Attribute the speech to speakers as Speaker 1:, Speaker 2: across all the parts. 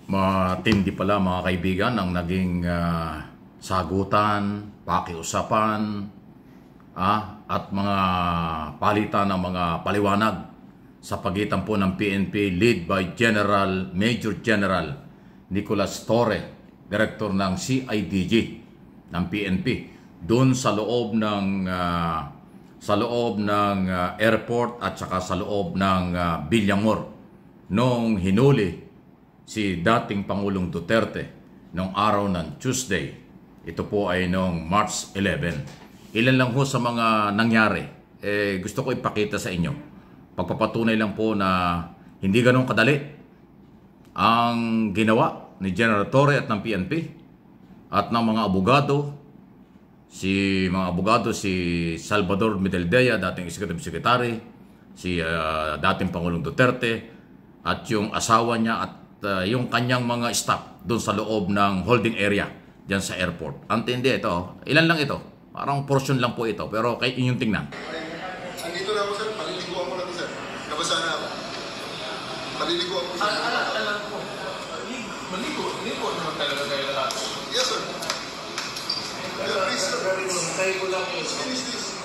Speaker 1: Matindi pala mga kaibigan ang naging sagutan, pakiusapan at mga palitan ng mga paliwanag sa pagitan po ng PNP led by Major General Nicolas Torre, Director ng CIDG ng PNP, doon sa loob ng airport at saka sa loob ng Villamor nung hinuli si dating Pangulong Duterte noong araw ng Tuesday. Ito po ay noong March 11. Ilan lang po sa mga nangyari, gusto ko ipakita sa inyo. Pagpapatunay lang po na hindi ganun kadali ang ginawa ni General Torre at ng PNP at ng mga abogado. Si Salvador Medaldea, dating Executive Secretary, si dating Pangulong Duterte at yung asawa niya at yung kanyang mga staff doon sa loob ng holding area diyan sa airport. Antindi ito, ilan lang ito? Parang portion lang po ito, pero kay inyong tingnan.
Speaker 2: Andito na ako, sir. Paliliguan ko lang, sir. Nabasa na ako. Paliliguan ko, sir.
Speaker 3: Alam ko. Maligo naman talaga kayo lahat.
Speaker 2: Yes, sir. Please, sir.
Speaker 3: Tayo ko lang yun.
Speaker 2: Finish this.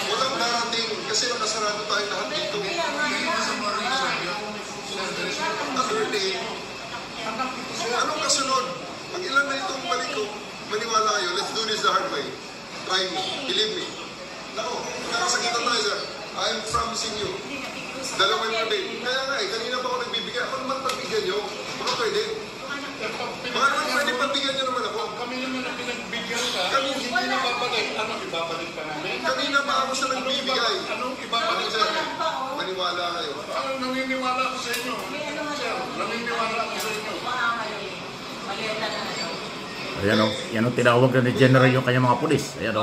Speaker 2: Walang darating kasi nakasarado tayo lahat dito. Attorney, anong kasunod? Pag ilan na itong balik ko, maniwala kayo, let's do this the hard way. Try me, believe me. Nako, nakasakitan tayo, sir. I'm promising you. Dalawa yung prevail. Kaya nga kanina pa ako nagbibigay. Ako naman pagbigyan nyo. Baka pwede. Baka naman pwede pagbigyan nyo naman ako.
Speaker 3: Kami naman ang pinagbigyan ka. Kami hindi na babalik. Anong ibabalik pa namin?
Speaker 2: Kanina pa ako sa nagbibigay.
Speaker 3: Anong ibabalik sa namin?
Speaker 2: Maniwala kayo.
Speaker 3: Naniniwala ko sa inyo. Sir, naniniwala ko sa inyo.
Speaker 1: Ayan o, yan o, tinawag na ni General yung kanyang mga pulis. Ayan o,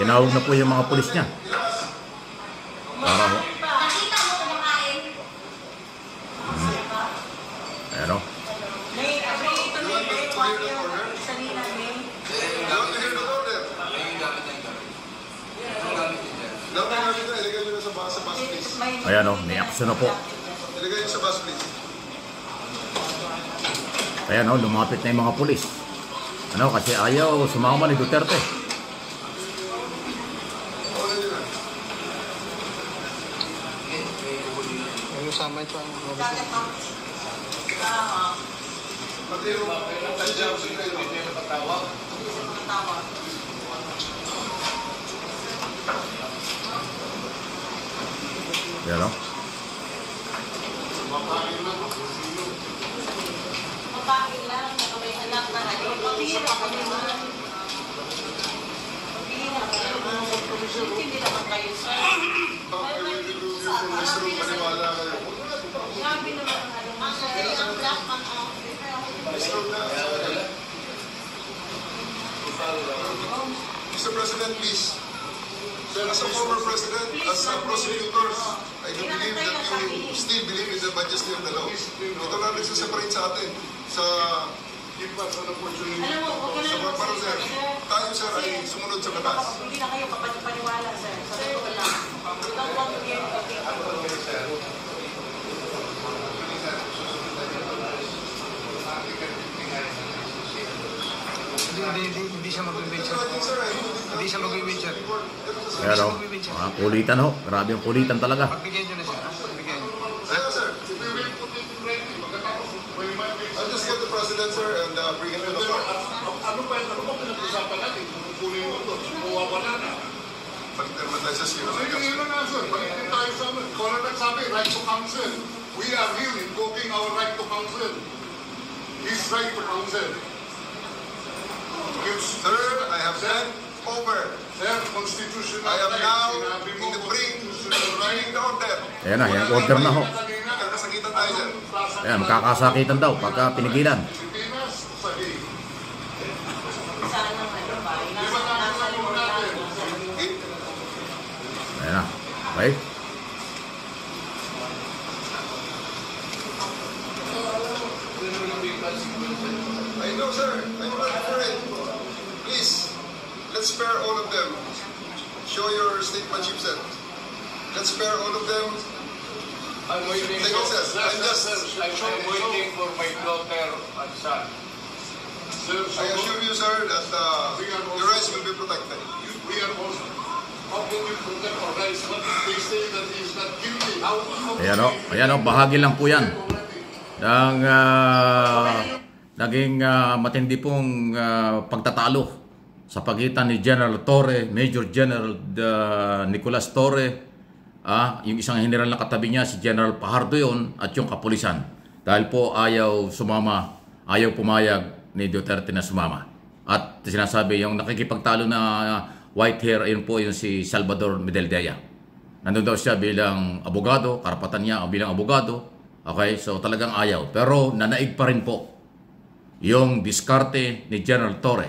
Speaker 1: tinawag na po yung mga pulis niya. Para o. Ayan o. Ayan o, may action na po.
Speaker 2: Ilagay nyo sa bus, please.
Speaker 1: Ayan o, lumapit na yung mga pulis. Ano, kasi ayaw sumama ni Duterte.
Speaker 3: Ano sama ito?
Speaker 2: Pati yung nandiyan ko sila yung patawag.
Speaker 1: Ayan o.
Speaker 4: Mapakil lang, may anak na pabihira ka naman. Pabihira ka naman. Hindi naman kayo, sir.
Speaker 2: Maniwala kayo.
Speaker 4: Sabi naman ang sir, ang black man out.
Speaker 2: Mr. President, please. As a former president, as a prosecutors, I do believe that you still believe in the majesty of the law. Ito lang nagsaseparate sa atin. Sa
Speaker 4: Alam mo, huwag ka na lang
Speaker 2: para sir, tayo sir ay sumunod sa batas.
Speaker 4: Hindi na kayo kapaniwala, sir. Sa totoo lang. Don't want to hear anything.
Speaker 3: Hindi siya mag-venture. Hindi siya mag-venture.
Speaker 1: Ayan o, mga kulitan o. Grabe yung kulitan talaga.
Speaker 3: Pagbigyan nyo na siya. Pagbigyan nyo.
Speaker 2: Yes, sir. I'll just get the president, sir, and bring him to the floor.
Speaker 3: Ano ba pinag-usapan natin? Kukunin mo ito. Mawawala na.
Speaker 2: Balik naman tayo sa zero.
Speaker 3: Sige, yun na, sir. Balik din tayo sa amin. Kung ano nagsabi, right to counsel. We are here invoking our right to counsel. His right to counsel.
Speaker 2: Sir, I have sent over.
Speaker 3: Sir, constitutional
Speaker 2: I am
Speaker 3: right.
Speaker 2: now
Speaker 3: Sinabi mo,
Speaker 2: in the bring the order.
Speaker 1: Ayan na, yan, order na ho.
Speaker 2: Nagkasakitan tayo, sir.
Speaker 1: Ayan, makakasakitan daw pagka pinigilan.
Speaker 3: Pilipinas, sa Hague.
Speaker 4: Sana ano ba? Nasa limang lang.
Speaker 1: Ayan na. Okay?
Speaker 2: I know, sir. I'm ready for it. Please, let's spare all of them. Show your statemanship, sir. Let's spare all of them.
Speaker 5: I'm waiting
Speaker 2: Take it, sir.
Speaker 5: I'm waiting for my daughter and son.
Speaker 2: I assure you, sir, that your rights will be protected.
Speaker 3: We are also. How can we protect our rights? What if they say that he is not guilty?
Speaker 1: Ayan o, bahagi lang po yan ng naging matindi pong pagtatalo sa pagitan ni General Torre, Major General Nicolas Torre, yung isang general na katabi niya, si General Fajardo yun, at yung kapulisan. Dahil po ayaw pumayag ni Duterte na sumama. At sinasabi, yung nakikipagtalo na white hair, ayun po yung si Salvador Medeldea. Nandun daw siya bilang abogado, karapatan niya bilang abogado. Okay, so talagang ayaw. Pero nanaig pa rin po yung diskarte ni General Torre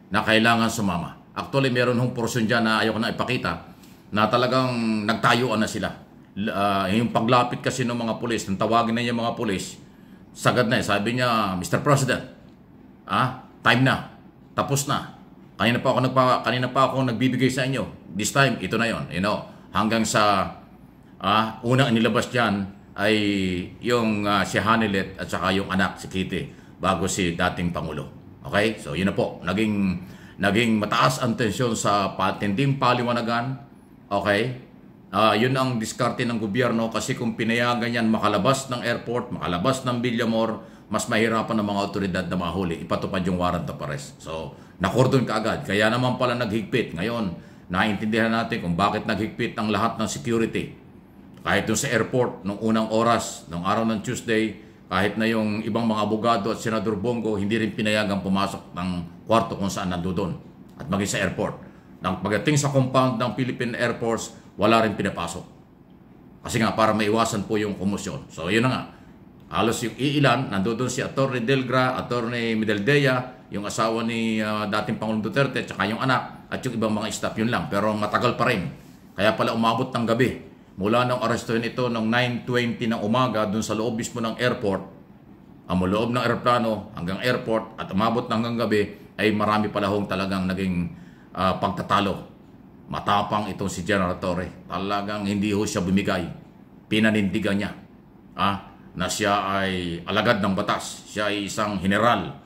Speaker 1: na kailangan sumama. Actually, meron hong portion dyan na ayaw ko na ipakita na talagang nagtayuan na sila. Yung paglapit kasi ng mga pulis, nang tawagin na yung mga pulis, sagad na sabi niya, Mr. President, time na, tapos na. Kanina pa ako nagbibigay sa inyo. This time, ito na yon. You know, hanggang sa unang inilabas dyan ay yung si Hanilet at saka yung anak si Kitty bago si dating Pangulo. Okay? So, yun na po. Naging mataas ang tensyon sa patinding paliwanagan. Okay? Yun ang diskarte ng gobyerno kasi kung pinayagan yan makalabas ng airport, makalabas ng Villamor, mas mahirapan ng mga otoridad na mahuli. Ipatupad yung warrant of arrest. So, nakordon kaagad. Kaya naman pala naghigpit. Ngayon, naiintindihan natin kung bakit naghigpit ang lahat ng security. Kahit doon sa airport, nung unang oras, nung araw ng Tuesday, kahit na yung ibang mga abogado at Senador Bongo, hindi rin pinayagang pumasok ng kwarto kung saan nandoon. At maging sa airport. Nang pagdating sa compound ng Philippine Air Force, wala rin pinapasok. Kasi nga, para maiwasan po yung komosyon. So, yun na nga. Halos yung iilan, nandoon si Atty. Delgra, Atty. Medeldea, yung asawa ni dating Pangulong Duterte, tsaka yung anak, at yung ibang mga staff, yun lang. Pero matagal pa rin. Kaya pala umabot ng gabi. Mula nang arestuhin ito ng 9:20 ng umaga doon sa loob mismo ng airport, ang loob ng aeroplano hanggang airport at umabot ng hanggang gabi, ay marami pala hong talagang naging pagtatalo. Matapang itong si General Torre. Talagang hindi ho siya bumigay. Pinanindigan niya na siya ay alagad ng batas. Siya ay isang general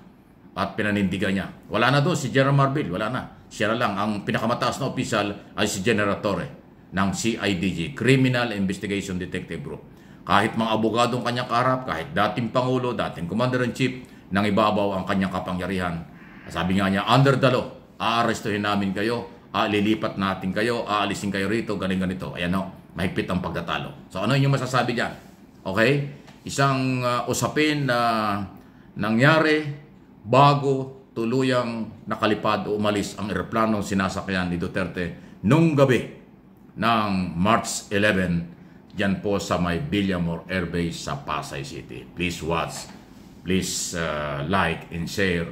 Speaker 1: at pinanindigan niya. Wala na doon si General Marbil, wala na. Siya na lang. Ang pinakamataas na opisyal ay si General Torre ng CIDG, Criminal Investigation Detective Group. Kahit mga abogadong kanyang kaharap, kahit dating Pangulo, dating Commander-in-Chief, nang ibabaw ang kanyang kapangyarihan. Sabi nga niya, under the law, aarestuhin namin kayo, lilipat natin kayo, aalisin kayo rito, ganito. Ayan o, mahigpit ang pagtatalo. So ano yung masasabi dyan? Okay? Isang usapin na nangyari bago tuluyang nakalipad o umalis ang eroplanong sinasakyan ni Duterte nung gabi ng March 11 dyan po sa may Villamor Air Base sa Pasay City. Please watch, please like and share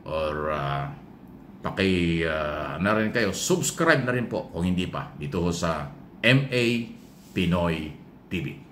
Speaker 1: or na rin kayo, subscribe na rin po kung hindi pa dito sa MA Pinoy TV.